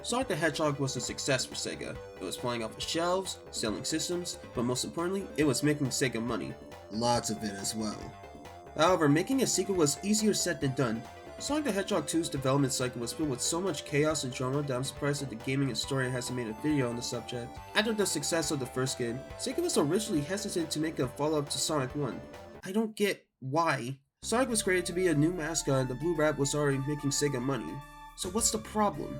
Sonic the Hedgehog was a success for Sega. It was flying off the shelves, selling systems, but most importantly, it was making Sega money. Lots of it as well. However, making a sequel was easier said than done. Sonic the Hedgehog 2's development cycle was filled with so much chaos and drama that I'm surprised that the gaming historian hasn't made a video on the subject. After the success of the first game, Sega was originally hesitant to make a follow-up to Sonic 1. I don't get why. Sonic was created to be a new mascot and the Blue Rat was already making Sega money. So what's the problem?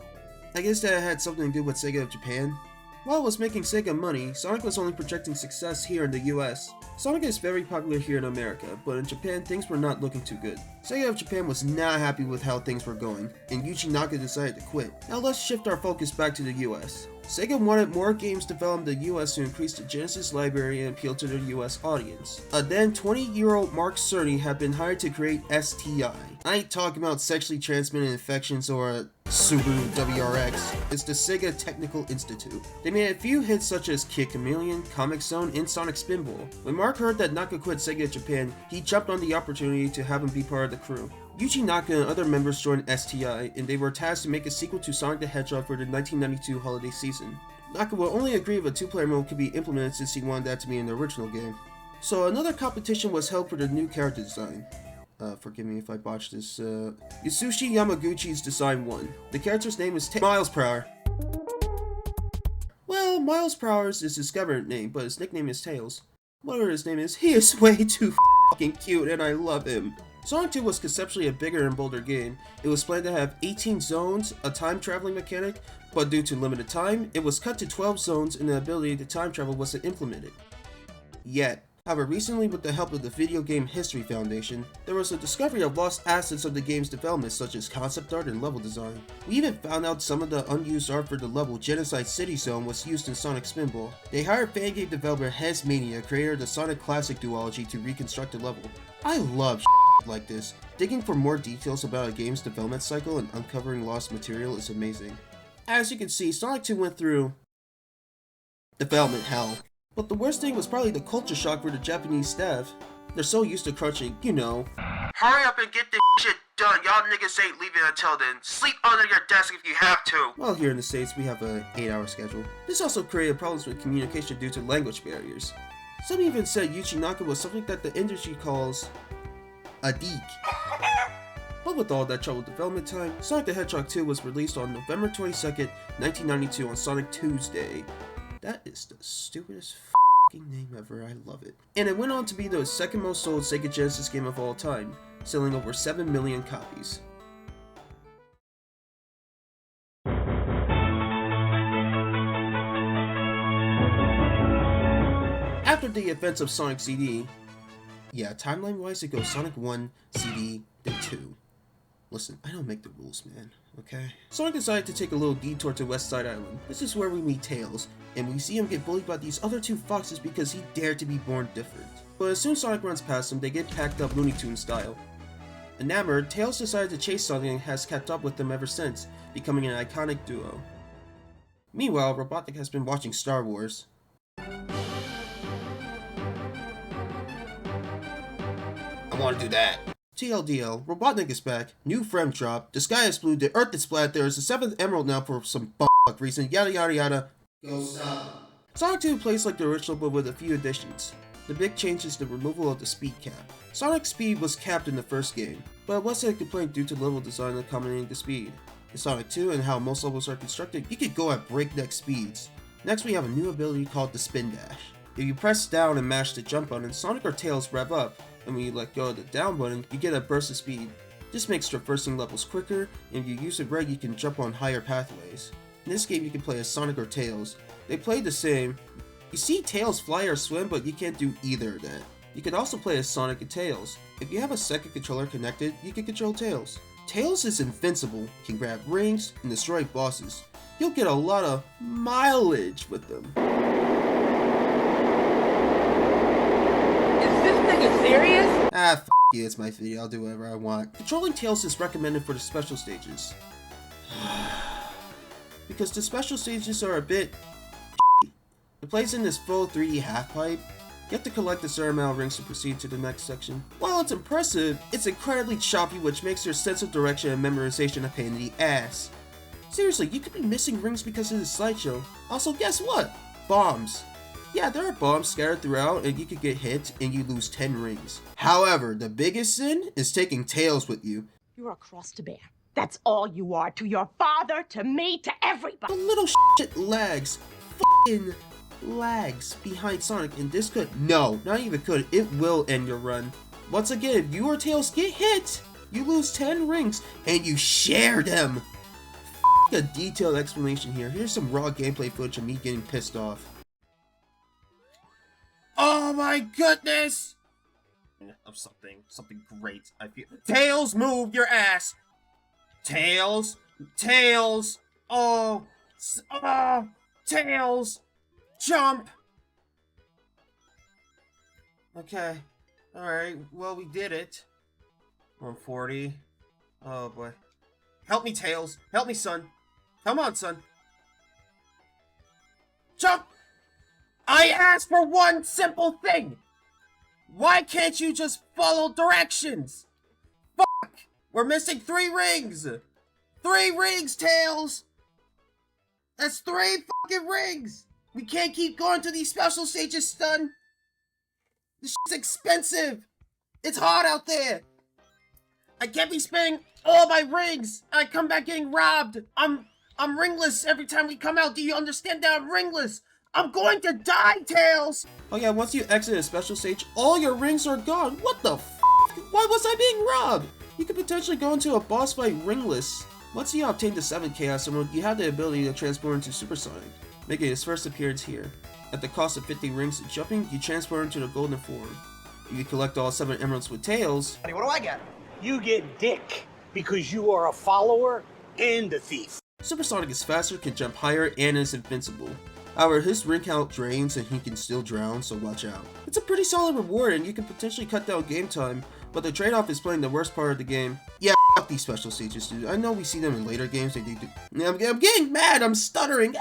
I guess that had something to do with Sega of Japan. While it was making Sega money, Sonic was only projecting success here in the US. Sonic is very popular here in America, but in Japan things were not looking too good. Sega of Japan was not happy with how things were going, and Yuichi Naka decided to quit. Now let's shift our focus back to the US. Sega wanted more games developed in the US to increase the Genesis library and appeal to the US audience. A then 20-year-old Mark Cerny had been hired to create STI. I ain't talking about sexually transmitted infections or a Subaru WRX. It's the Sega Technical Institute. They made a few hits such as Kid Chameleon, Comic Zone, and Sonic Spinball. When Mark heard that Naka quit Sega Japan, he jumped on the opportunity to have him be part of the crew. Yuichi Naka and other members joined STI, and they were tasked to make a sequel to Sonic the Hedgehog for the 1992 holiday season. Naka will only agree if a two-player mode could be implemented since he wanted that to be in the original game. So another competition was held for the new character design. Forgive me if I botched this. Yasushi Yamaguchi's design won. The character's name is Miles Prower. Well, Miles Prower is his government name, but his nickname is Tails. Whatever his name is, he is way too fucking cute and I love him. Sonic 2 was conceptually a bigger and bolder game. It was planned to have 18 zones, a time traveling mechanic, but due to limited time, it was cut to 12 zones and the ability to time travel wasn't implemented. Yet. However, recently with the help of the Video Game History Foundation, there was a discovery of lost assets of the game's development such as concept art and level design. We even found out some of the unused art for the level Genocide City Zone was used in Sonic Spinball. They hired fan game developer Hezmania, creator of the Sonic Classic duology, to reconstruct the level. I love like this. Digging for more details about a game's development cycle and uncovering lost material is amazing. As you can see, Sonic 2 went through development hell. But the worst thing was probably the culture shock for the Japanese staff. They're so used to crunching, you know. Hurry up and get this shit done, y'all niggas ain't leaving until then. Sleep under your desk if you have to. Well, here in the States, we have an 8-hour schedule. This also created problems with communication due to language barriers. Some even said Yuichi Naka was something that the industry calls a geek. But with all that troubled development time, Sonic the Hedgehog 2 was released on November 22nd, 1992 on Sonic Tuesday. That is the stupidest f***ing name ever, I love it. And it went on to be the second most sold Sega Genesis game of all time, selling over 7 million copies. After the events of Sonic CD, yeah, timeline-wise it goes Sonic 1, CD, then 2. Listen, I don't make the rules, man, okay? Sonic decided to take a little detour to West Side Island. This is where we meet Tails, and we see him get bullied by these other two foxes because he dared to be born different. But as soon as Sonic runs past them, they get packed up Looney Tunes style. Enamored, Tails decided to chase Sonic and has kept up with them ever since, becoming an iconic duo. Meanwhile, Robotnik has been watching Star Wars. I want to do that. TLDL, Robotnik is back, new frame drop, the sky is blue, the earth is flat, there is a 7th emerald now for some fuck reason, yada yada yada. Go stop. Sonic 2 plays like the original but with a few additions. The big change is the removal of the speed cap. Sonic's speed was capped in the first game, but it wasn't a complaint due to level design accommodating the speed. In Sonic 2 and how most levels are constructed, you could go at breakneck speeds. Next we have a new ability called the Spin Dash. If you press down and mash the jump button, Sonic or Tails rev up, and when you let go of the down button, you get a burst of speed. This makes traversing levels quicker, and if you use it right, you can jump on higher pathways. In this game, you can play as Sonic or Tails. They play the same. You see Tails fly or swim, but you can't do either of that. You can also play as Sonic and Tails. If you have a second controller connected, you can control Tails. Tails is invincible, can grab rings, and destroy bosses. You'll get a lot of mileage with them. Serious? Ah, f*** you, it's my video, I'll do whatever I want. Controlling Tails is recommended for the special stages. Because the special stages are a bit It plays in this full 3D half-pipe. You have to collect a certain amount of rings to proceed to the next section. While it's impressive, it's incredibly choppy, which makes your sense of direction and memorization a pain in the ass. Seriously, you could be missing rings because of this slideshow. Also, guess what? Bombs. Yeah, there are bombs scattered throughout and you could get hit and you lose 10 rings. However, the biggest sin is taking Tails with you. You're a cross to bear. That's all you are to your father, to me, to everybody. The little shit lags. F***ing lags behind Sonic, and this could, no, not even could, it will end your run. Once again, if you or Tails get hit, you lose 10 rings and you share them. A detailed explanation here. Here's some raw gameplay footage of me getting pissed off. Oh my goodness! Of something great. I feel. Tails, move your ass! Tails! Tails! Oh! Tails! Jump! Okay. Alright, well, we did it. 140. Oh boy. Help me, Tails. Help me, son. Come on, son. Jump! I asked for one simple thing! Why can't you just follow directions? Fuck! We're missing 3 rings! 3 rings, Tails! That's 3 fucking rings! We can't keep going to these special stages, son! This shit's expensive! It's hot out there! I can't be spending all my rings! I come back getting robbed! I'm ringless every time we come out. Do you understand that I'm ringless? I'm going to die, Tails! Oh yeah, once you exit a special stage, all your rings are gone. What the f***? Why was I being robbed? You could potentially go into a boss fight ringless. Once you obtain the 7th Chaos Emerald, you have the ability to transform into Super Sonic, making his first appearance here. At the cost of 50 rings and jumping, you transfer into the golden form. You can collect all 7 emeralds with Tails. What do I get? You get dick, because you are a follower and a thief. Super Sonic is faster, can jump higher, and is invincible. However, his ring count drains and he can still drown, so watch out. It's a pretty solid reward and you can potentially cut down game time, but the trade-off is playing the worst part of the game. Yeah, f*** these special stages, dude. I know we see them in later games, they do. I'm getting mad, I'm stuttering.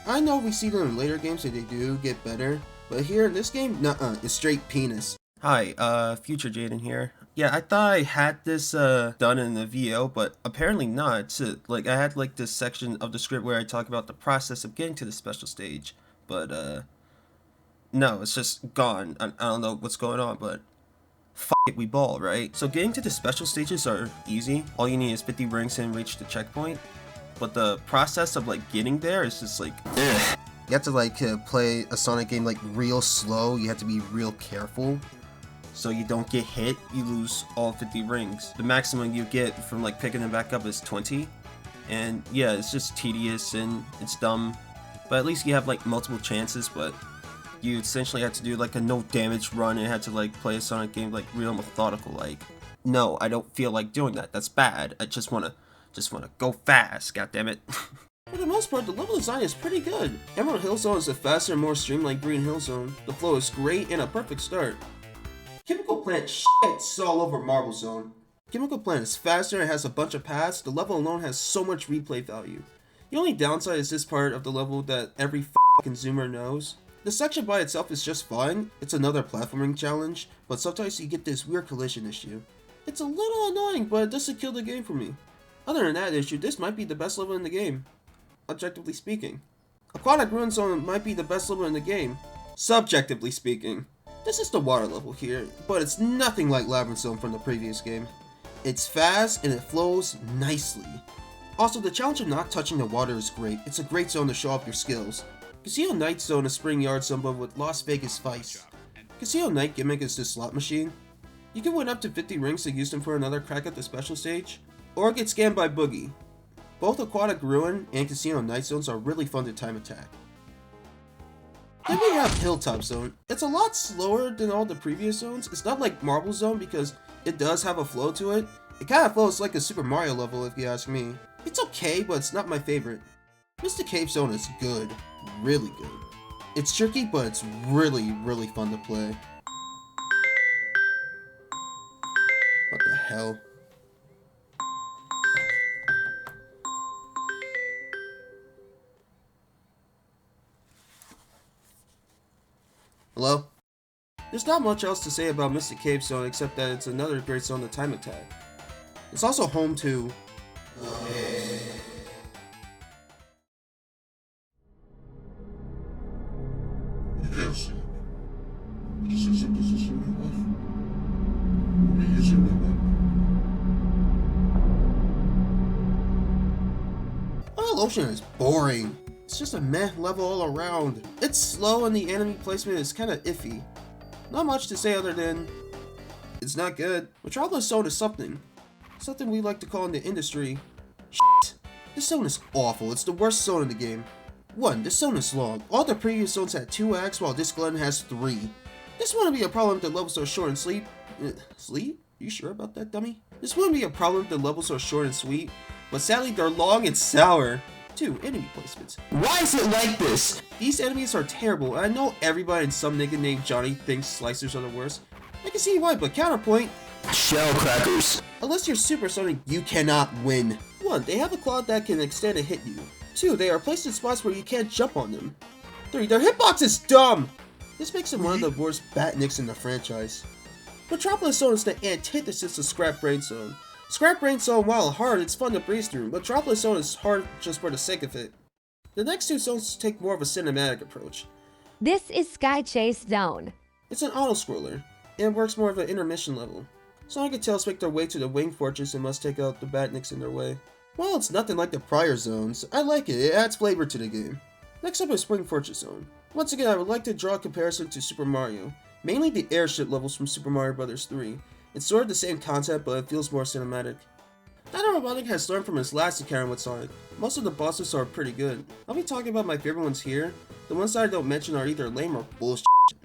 I know we see them in later games, they do get better, but here in this game, nuh-uh, it's straight penis. Hi, future Jayden here. Yeah, I thought I had this done in the VO, but apparently not. So, like, I had like this section of the script where I talk about the process of getting to the special stage, but no, it's just gone. I don't know what's going on, but f it, we ball, right? So getting to the special stages are easy. All you need is 50 rings and reach the checkpoint, but the process of like getting there is just like, ugh. You have to like play a Sonic game like real slow. You have to be real careful, so you don't get hit. You lose all 50 rings. The maximum you get from like picking them back up is 20. And yeah, it's just tedious and it's dumb. But at least you have like multiple chances, but you essentially have to do like a no damage run and had to like play a Sonic game like real methodical like. No, I don't feel like doing that. That's bad. I just wanna go fast, goddammit. For the most part, the level design is pretty good. Emerald Hill Zone is a faster, more streamlined Green Hill Zone. The flow is great and a perfect start. Chemical Plant shits all over Marble Zone. Chemical Plant is faster and has a bunch of paths. The level alone has so much replay value. The only downside is this part of the level that every consumer knows. The section by itself is just fine. It's another platforming challenge, but sometimes you get this weird collision issue. It's a little annoying, but it doesn't kill the game for me. Other than that issue, this might be the best level in the game. Objectively speaking. Aquatic Ruin Zone might be the best level in the game. Subjectively speaking. This is the water level here, but it's nothing like Labyrinth Zone from the previous game. It's fast and it flows nicely. Also, the challenge of not touching the water is great. It's a great zone to show off your skills. Casino Night Zone is Spring Yard Zone but with Las Vegas Vice. Casino Night gimmick is this slot machine. You can win up to 50 rings to use them for another crack at the special stage, or get scammed by Boogie. Both Aquatic Ruin and Casino Night Zones are really fun to time attack. Then we have Hilltop Zone. It's a lot slower than all the previous zones. It's not like Marble Zone because it does have a flow to it. It kind of flows like a Super Mario level if you ask me. It's okay, but it's not my favorite. Mystic Cave Zone is good. Really good. It's tricky, but it's really, really fun to play. What the hell? Hello? There's not much else to say about Mystic Cave Zone except that it's another great zone to time attack. It's also home to... Tropical Ocean is boring. It's just a meh level all around. It's slow and the enemy placement is kinda iffy. Not much to say other than it's not good. Metropolis Zone is something we like to call in the industry shit. This zone is awful. It's the worst zone in the game. 1. This zone is long. All the previous zones had 2 acts while this Glen has 3. This wouldn't be a problem if the levels are short and sweet. Sleep? You sure about that, dummy? This wouldn't be a problem if the levels are short and sweet, but sadly they're long and sour. 2. Enemy placements. Why is it like this? These enemies are terrible, and I know everybody and some nigga named Johnny thinks slicers are the worst. I can see why, but counterpoint. Shell crackers. Unless you're supersonic, you cannot win. 1. They have a claw that can extend and hit you. 2. They are placed in spots where you can't jump on them. 3. Their hitbox is dumb! This makes them one of the worst batnicks in the franchise. Metropolis Zone is the antithesis of Scrap Brain Zone. Scrap Brain Zone, while hard, it's fun to breeze through. Metropolis Zone is hard just for the sake of it. The next 2 zones take more of a cinematic approach. This is Sky Chase Zone. It's an auto-scroller, and works more of an intermission level. Sonic and Tails make their way to the Wing Fortress and must take out the batnicks in their way. While it's nothing like the prior zones, I like it adds flavor to the game. Next up is Spring Fortress Zone. Once again, I would like to draw a comparison to Super Mario, mainly the airship levels from Super Mario Bros. 3. It's sort of the same concept, but it feels more cinematic. Dino Robotnik has learned from his last encounter with Sonic. Most of the bosses are pretty good. I'll be talking about my favorite ones here. The ones that I don't mention are either lame or bullshit.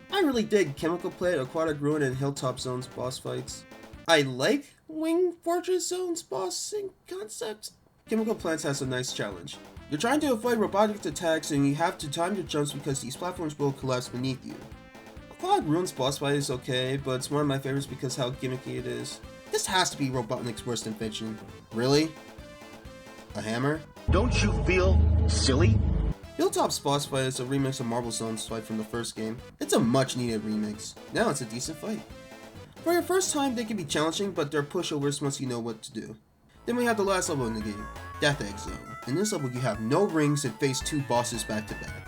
I really dig Chemical Plant, Aquatic Ruin, and Hilltop Zone's boss fights. I like Wing Fortress Zone's bossing concept. Chemical Plants has a nice challenge. You're trying to avoid robotic attacks and you have to time your jumps because these platforms will collapse beneath you. Aquatic Ruin's boss fight is okay, but it's one of my favorites because how gimmicky it is. This has to be Robotnik's worst invention. Really? A hammer? Don't you feel silly? Hilltop's boss fight is a remix of Marble Zone's fight from the first game. It's a much needed remix. Now it's a decent fight. For your first time, they can be challenging, but they're pushovers once you know what to do. Then we have the last level in the game, Death Egg Zone. In this level, you have no rings and face 2 bosses back to back.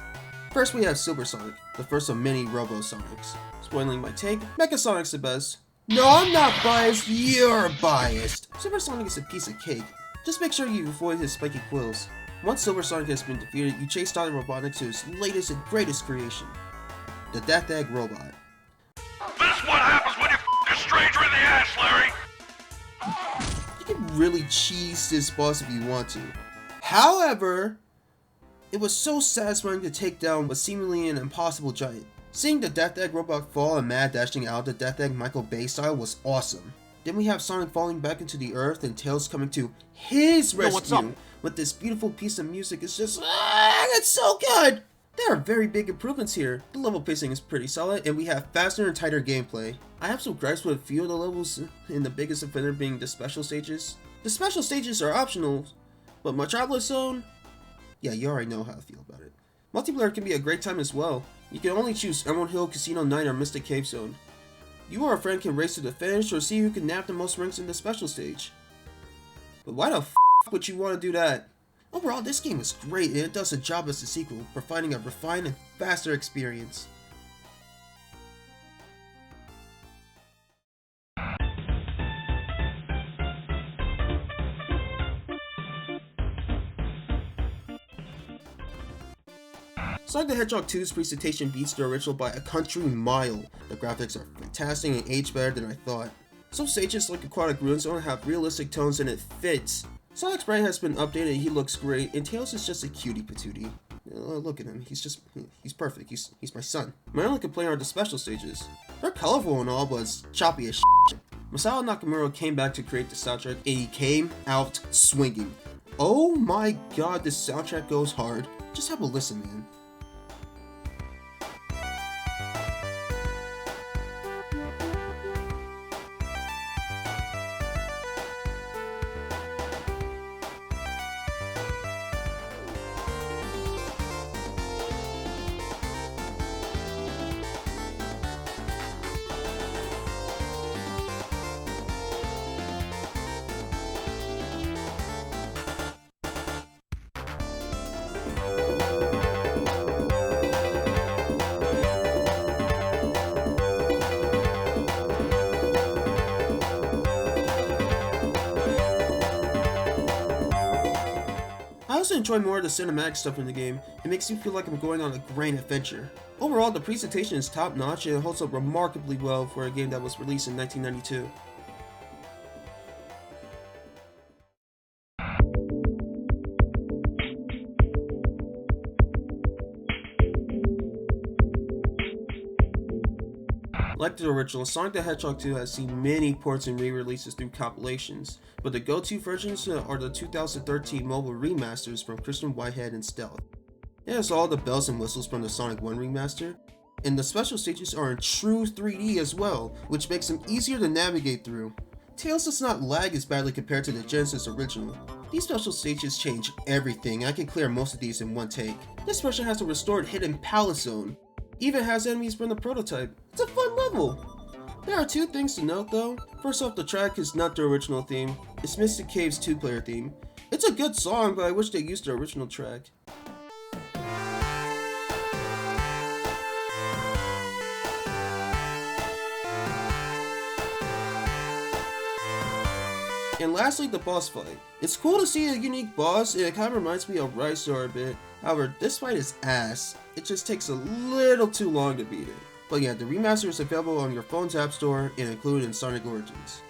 First, we have Silver Sonic, the first of many Robo Sonics. Spoiling my take, Mecha Sonic's the best. No, I'm not biased, you're biased! Silver Sonic is a piece of cake. Just make sure you avoid his spiky quills. Once Silver Sonic has been defeated, you chase Dr. Robotnik to his latest and greatest creation, the Death Egg Robot. That's what happens when you f*** a stranger in the ass, Larry! You can really cheese this boss if you want to. However, it was so satisfying to take down what seemingly an impossible giant. Seeing the Death Egg Robot fall and mad dashing out of the Death Egg Michael Bay style was awesome. Then we have Sonic falling back into the earth and Tails coming to his rescue with this beautiful piece of music. It's just, it's so good! There are very big improvements here. The level pacing is pretty solid and we have faster and tighter gameplay. I have some gripes with a few of the levels, and the biggest offender being the special stages. The special stages are optional, but Metropolis Zone? Yeah, you already know how I feel about it. Multiplayer can be a great time as well. You can only choose Emerald Hill, Casino 9, or Mystic Cave Zone. You or a friend can race to the finish or see who can nab the most rings in the special stage. But why the f would you want to do that? Overall, this game is great and it does a job as a sequel, providing a refined and faster experience. Sonic the Hedgehog 2's presentation beats the original by a country mile. The graphics are fantastic and age better than I thought. Some stages like Aquatic Ruin Zone have realistic tones and it fits. Sonic's sprite has been updated, he looks great, and Tails is just a cutie patootie. Look at him, he's perfect, he's my son. My only complaint are the special stages. They're colorful and all, but it's choppy as shit. Masao Nakamura came back to create the soundtrack, and he came out swinging. Oh my god, this soundtrack goes hard. Just have a listen, man. also enjoy more of the cinematic stuff in the game. It makes me feel like I'm going on a grand adventure. Overall, the presentation is top notch and it holds up remarkably well for a game that was released in 1992. Like the original, Sonic the Hedgehog 2 has seen many ports and re-releases through compilations, but the go-to versions are the 2013 mobile remasters from Christian Whitehead and Stealth. It has all the bells and whistles from the Sonic 1 remaster, and the special stages are in true 3D as well, which makes them easier to navigate through. Tails does not lag as badly compared to the Genesis original. These special stages change everything, and I can clear most of these in one take. This version has a restored hidden palace zone. Even has enemies from the prototype. It's a fun level! There are two things to note though. First off, the track is not the original theme. It's Mystic Cave's 2-player theme. It's a good song, but I wish they used the original track. And lastly, the boss fight. It's cool to see a unique boss, and it kind of reminds me of Rysor a bit. However, this fight is ass. It just takes a little too long to beat it. But yeah, the remaster is available on your phone's app store and included in Sonic Origins.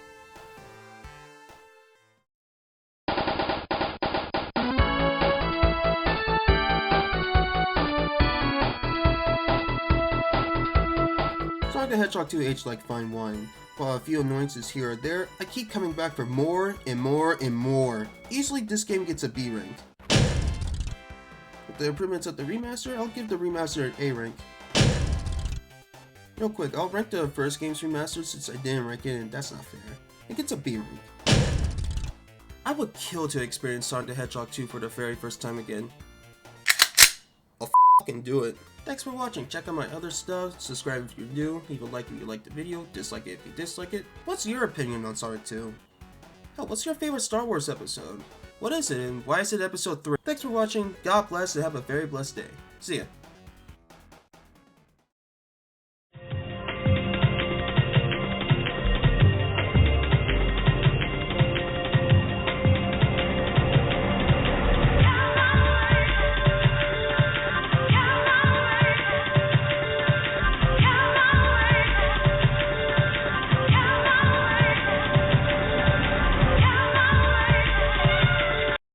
Sonic the Hedgehog 2 aged like fine wine. While a few annoyances here or there, I keep coming back for more and more and more. Easily this game gets a B rank. With the improvements of the remaster, I'll give the remaster an A rank. Real quick, I'll rank the first game's remaster since I didn't rank it and that's not fair. It gets a B rank. I would kill to experience Sonic the Hedgehog 2 for the very first time again. I'll fucking do it. Thanks for watching. Check out my other stuff, subscribe if you're new, leave a like if you like the video, dislike it if you dislike it. What's your opinion on Sonic 2? Hell, what's your favorite Star Wars episode? What is it and why is it episode 3? Thanks for watching, God bless and have a very blessed day. See ya.